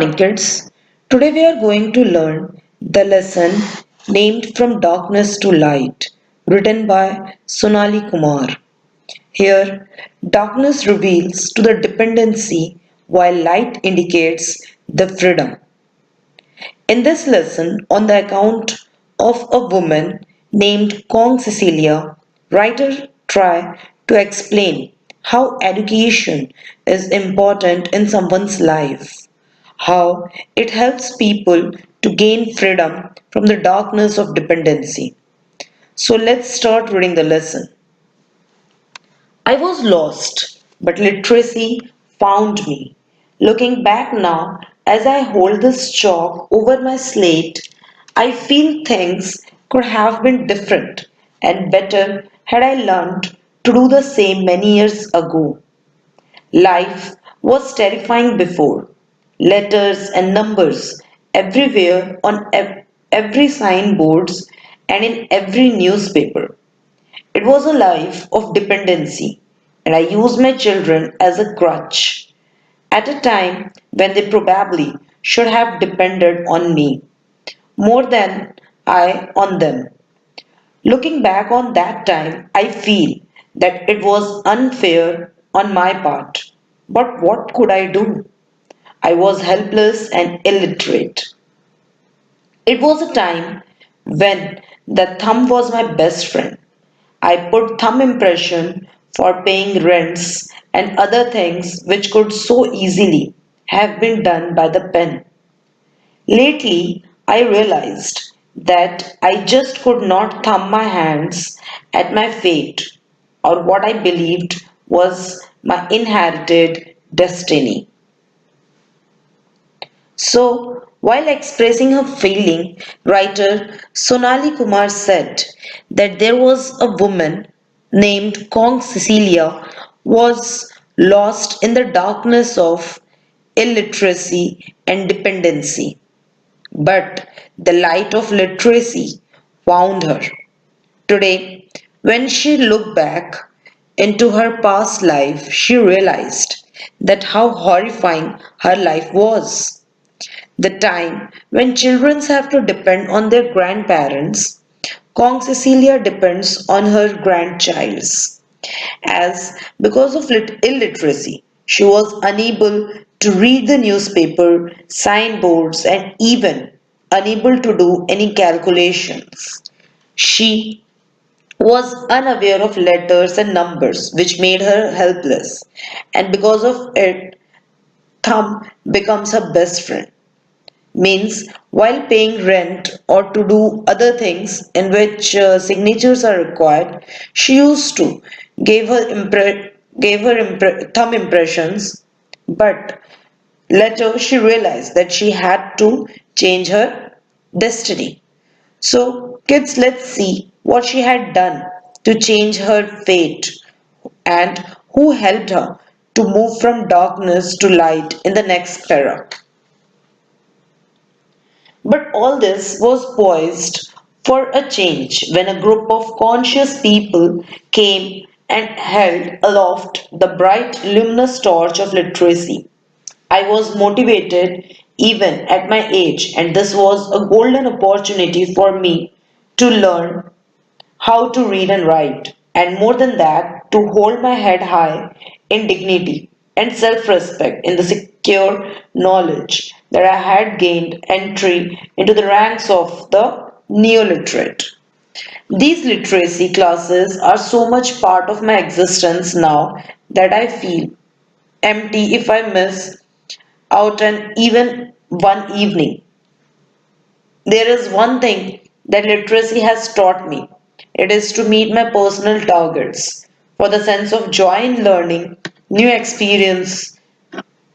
morning, kids. Today we are going to learn the lesson named From Darkness to Light, written by Sonali Kumar. Here, darkness reveals to the dependency while light indicates the freedom. In this lesson, on the account of a woman named Kong Cecilia, writer try to explain how education is important in someone's life, how it helps people to gain freedom from the darkness of dependency. So let's start reading the lesson. I was lost, but literacy found me. Looking back now, as I hold this chalk over my slate, I feel things could have been different and better had I learned to do the same many years ago. Life was terrifying before. Letters and numbers everywhere on every signboards and in every newspaper. It was a life of dependency, and I used my children as a crutch at a time when they probably should have depended on me more than I on them. Looking back on that time, I feel that it was unfair on my part. But what could I do? I was helpless and illiterate. It was a time when the thumb was my best friend. I put thumb impression for paying rents and other things which could so easily have been done by the pen. Lately, I realized that I just could not thumb my hands at my fate or what I believed was my inherited destiny. So, while expressing her feeling, writer Sonali Kumar said that there was a woman named Kong Cecilia was lost in the darkness of illiteracy and dependency. But the light of literacy found her. Today, when she looked back into her past life, she realized that how horrifying her life was. The time when children have to depend on their grandparents, Kong Cecilia depends on her grandchild's. As because of illiteracy, she was unable to read the newspaper, signboards, and even unable to do any calculations. She was unaware of letters and numbers, which made her helpless, and because of it, Thumb becomes her best friend. Means while paying rent or to do other things in which signatures are required, she used to gave her thumb impressions, but later she realized that she had to change her destiny. So, kids, let's see what she had done to change her fate and who helped her to move from darkness to light in the next era. But all this was poised for a change when a group of conscious people came and held aloft the bright, luminous torch of literacy. I was motivated even at my age, and this was a golden opportunity for me to learn how to read and write, and more than that, to hold my head high in dignity and self respect in the secure knowledge that I had gained entry into the ranks of the neoliterate. These literacy classes are so much part of my existence now that I feel empty if I miss out an even one evening. There is one thing that literacy has taught me. It is to meet my personal targets. For the sense of joy in learning, new experience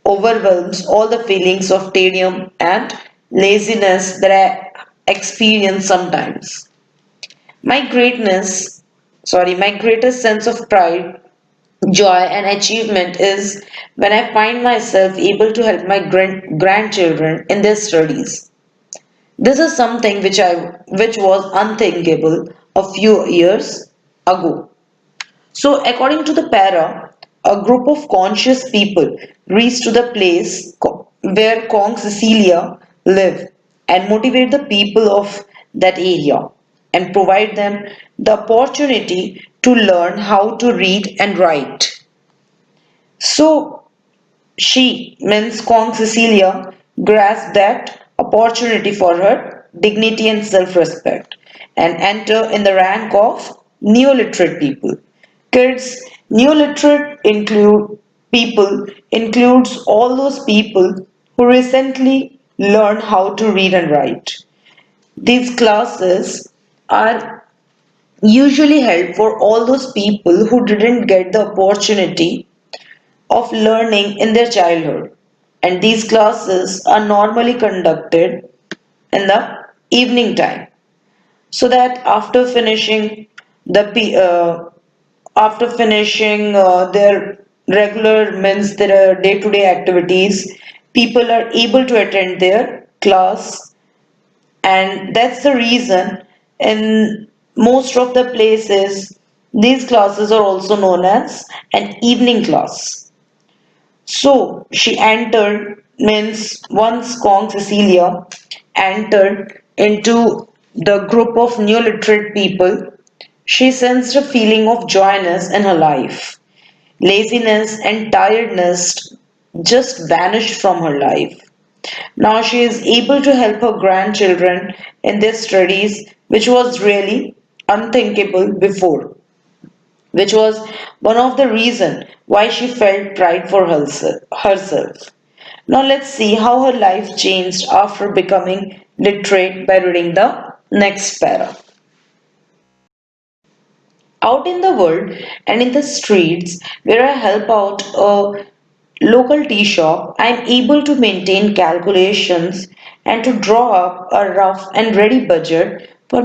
overwhelms all the feelings of tedium and laziness that I experience sometimes. My greatest sense of pride, joy, and achievement is when I find myself able to help my grandchildren in their studies. This is something which was unthinkable a few years ago. So according to the para, a group of conscious people reached to the place where Kong Cecilia live and motivate the people of that area and provide them the opportunity to learn how to read and write. So she, means Kong Cecilia, grasped that opportunity for her dignity and self-respect and enter in the rank of neoliterate people. Kids, neoliterate people includes all those people who recently learned how to read and write. These classes are usually held for all those people who didn't get the opportunity of learning in their childhood, and these classes are normally conducted in the evening time, so that after finishing their regular means their day-to-day activities, people are able to attend their class, and that's the reason in most of the places these classes are also known as an evening class. So she entered, means once Kong Cecilia entered into the group of new literate people, she sensed a feeling of joyness in her life. Laziness and tiredness just vanished from her life. Now she is able to help her grandchildren in their studies, which was really unthinkable before, which was one of the reasons why she felt pride for herself. Now let's see how her life changed after becoming literate by reading the next para. Out in the world and in the streets where I help out a local tea shop, I am able to maintain calculations and to draw up a rough and ready budget for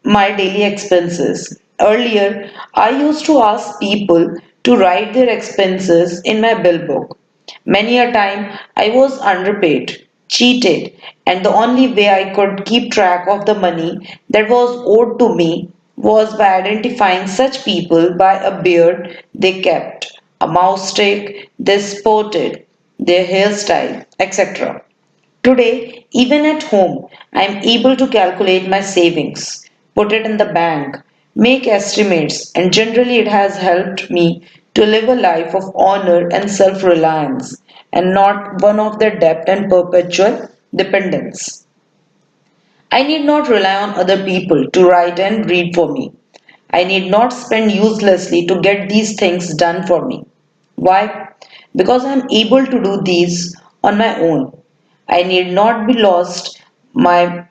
my daily expenses. Earlier, I used to ask people to write their expenses in my bill book. Many a time I was underpaid, cheated, and the only way I could keep track of the money that was owed to me was by identifying such people by a beard they kept, a mouse stick they sported, their hairstyle, etc. Today, even at home, I am able to calculate my savings, put it in the bank, make estimates, and generally it has helped me to live a life of honor and self reliance and not one of the debt and perpetual dependence. I need not rely on other people to write and read for me. I need not spend uselessly to get these things done for me. Why? Because I am able to do these on my own. I need not be lost I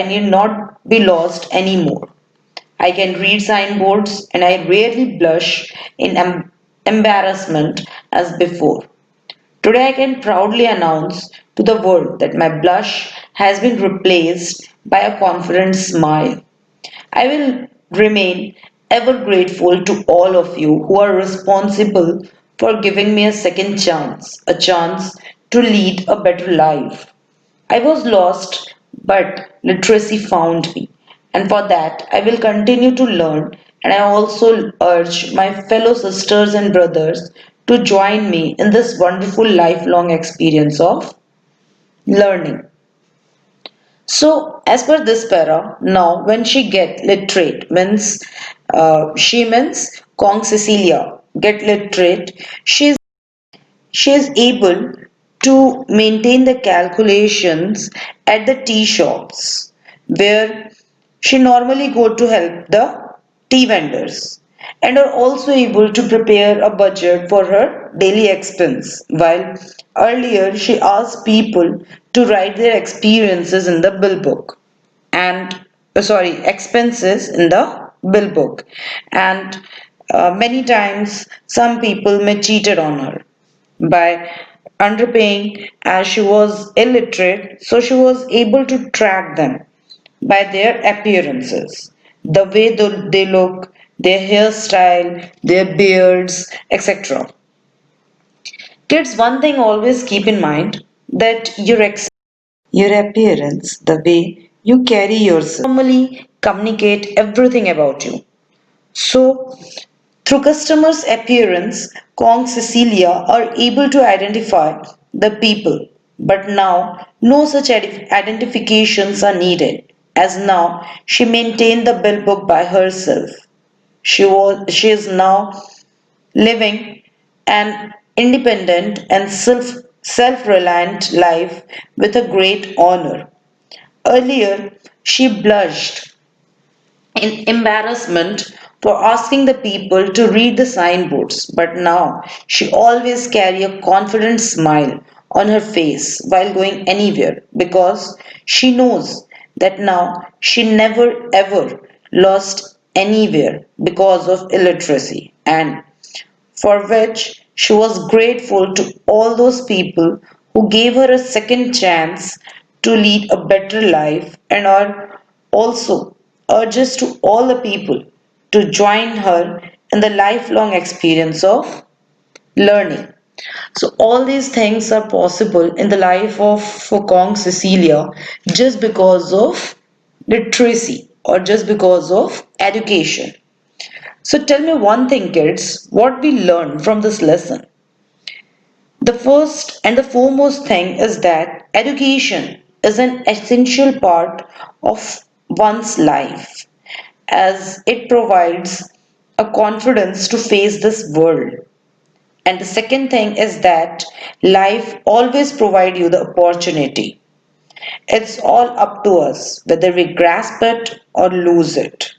need not be lost anymore. I can read signboards and I rarely blush in embarrassment as before. Today I can proudly announce to the world that my blush has been replaced by a confident smile. I will remain ever grateful to all of you who are responsible for giving me a chance to lead a better life. I was lost, but literacy found me, and for that I will continue to learn. And I also urge my fellow sisters and brothers to join me in this wonderful lifelong experience of learning. So, as per this para, now when she get literate means she means Kong Cecilia get literate, she is able to maintain the calculations at the tea shops where she normally go to help the tea vendors and are also able to prepare a budget for her daily expense while earlier she asked people to write their experiences in the bill book and expenses in the bill book and many times some people may cheated on her by underpaying as she was illiterate, so she was able to track them by their appearances, the way they look, their hairstyle, their beards, etc. Kids, one thing always keep in mind that your appearance, the way you carry yourself, normally communicate everything about you. So, through customers' appearance, Kong Cecilia are able to identify the people But now, no such identifications are needed, as now she maintained the bill book by herself. She is now living an independent and self-reliant life with a great honor. Earlier, she blushed in embarrassment for asking the people to read the signboards, but now she always carry a confident smile on her face while going anywhere because she knows that now she never ever lost anywhere because of illiteracy, and for which she was grateful to all those people who gave her a second chance to lead a better life, and are also urges to all the people to join her in the lifelong experience of learning. So all these things are possible in the life of Kong Cecilia just because of literacy or just because of education. So tell me one thing, kids, what we learn from this lesson. The first and the foremost thing is that education is an essential part of one's life as it provides a confidence to face this world. And the second thing is that life always provides you the opportunity. It's all up to us whether we grasp it or lose it.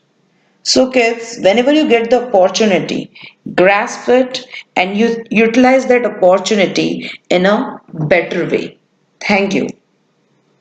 So, kids, whenever you get the opportunity, grasp it and you utilize that opportunity in a better way. Thank you.